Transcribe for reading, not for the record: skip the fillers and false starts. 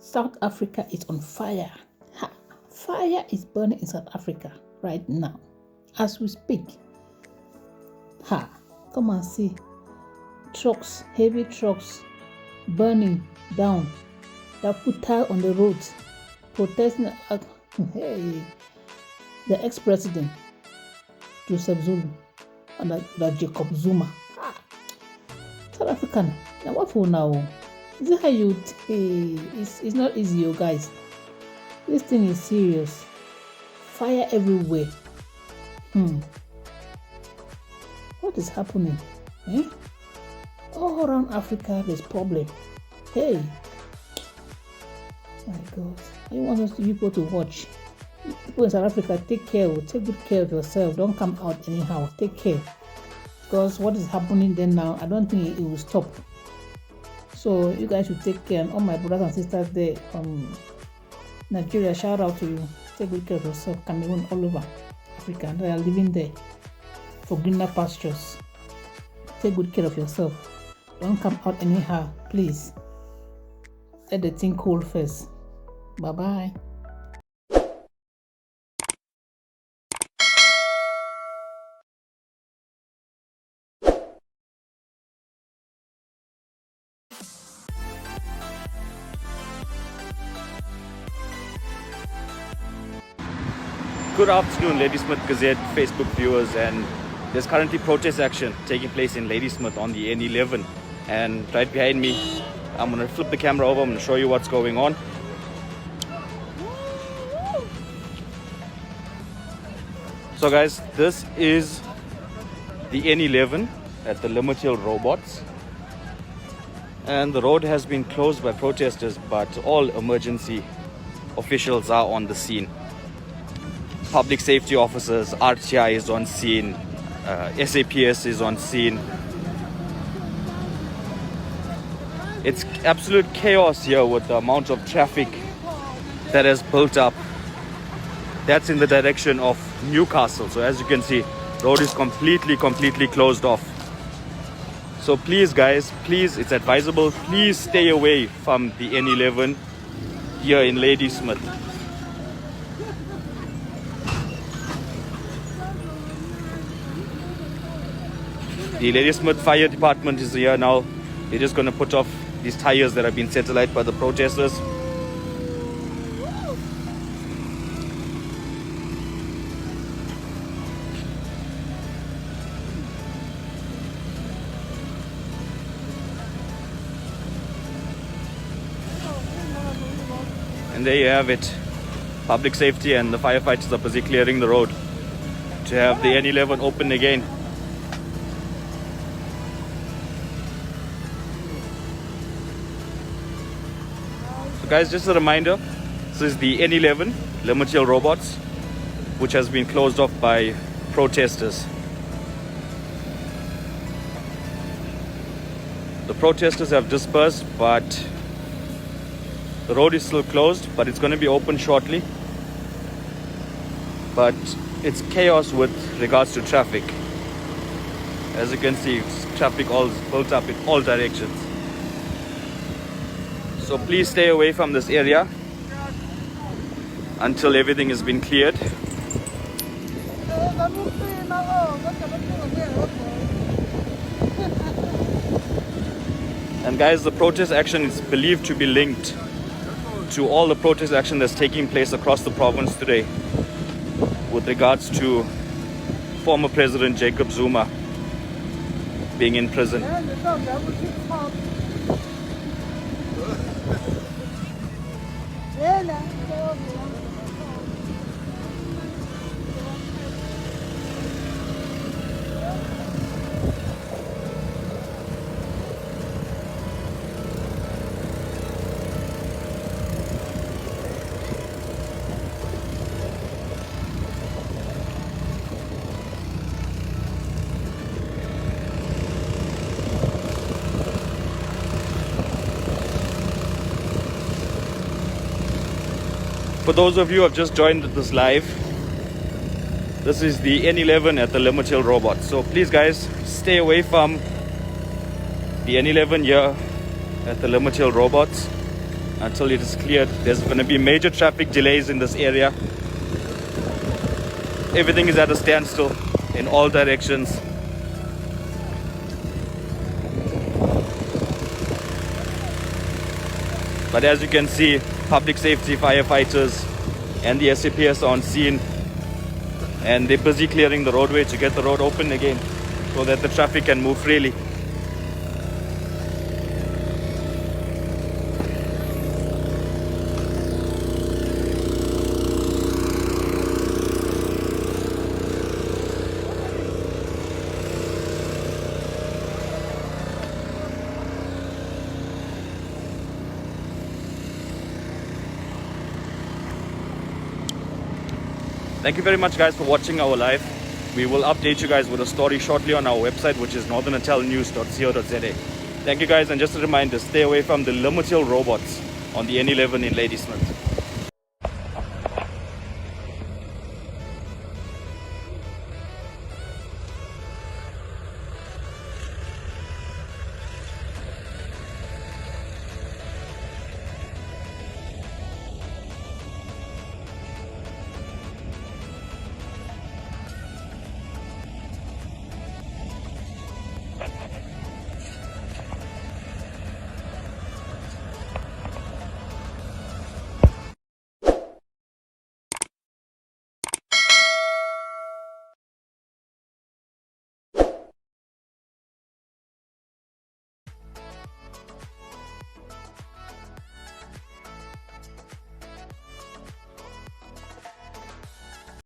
South Africa is on fire. Ha! Fire is burning in South Africa right now as we speak. Ha! Come and see trucks, heavy trucks burning down. They put tire on the roads, protesting. Hey, the ex-president Joseph Zulu and that Jacob Zuma. South African. Now what for now? Is it how you? It's not easy, you guys. This thing is serious. Fire everywhere. What is happening? All around Africa, there's problem. Hey, my God! I want us people to watch. People in South Africa, take good care of yourself. Don't come out anyhow. Take care, because what is happening there now, I don't think it will stop. So you guys should take care, and all my brothers and sisters there from Nigeria, shout out to you. Take good care of yourself. Cameroon, all over Africa, they are living there for greener pastures. Take good care of yourself. Don't come out anyhow, please. Let the thing cool first. Bye bye. Good afternoon, Ladysmith Gazette Facebook viewers, and there's currently protest action taking place in Ladysmith on the N11, and right behind me, I'm going to flip the camera over, I'm going to show you what's going on. So guys, this is the N11 at the Limit Hill Robots, and the road has been closed by protesters, but all emergency officials are on the scene. Public safety officers, RTI is on scene, SAPS is on scene. It's absolute chaos here with the amount of traffic that has built up. That's in the direction of Newcastle. So as you can see, road is completely closed off. So please guys, please, it's advisable, please stay away from the N11 here in Ladysmith. The Ladysmith Fire Department is here now. They're just going to put off these tires that have been set alight by the protesters. And there you have it. Public safety and the firefighters are busy clearing the road to have the N11 open again. So guys, just a reminder, this is the N11 Limit Hill Robots, which has been closed off by protesters. The protesters have dispersed, but the road is still closed, but it's going to be open shortly. But it's chaos with regards to traffic. As you can see, traffic all built up in all directions. So please stay away from this area until everything has been cleared. And guys, the protest action is believed to be linked to all the protest action that's taking place across the province today with regards to former President Jacob Zuma being in prison. For those of you who have just joined this live, this is the N11 at the Limit Hill Robots. So please guys, stay away from the N11 here at the Limit Hill Robots until it is cleared. There's going to be major traffic delays in this area. Everything is at a standstill in all directions. But as you can see, public safety firefighters and the SAPS are on scene, and they're busy clearing the roadway to get the road open again so that the traffic can move freely. Thank you very much, guys, for watching our live. We will update you guys with a story shortly on our website, which is northernnatalnews.co.za. Thank you, guys, and just a reminder, stay away from the Limousin robots on the N11 in Ladysmith.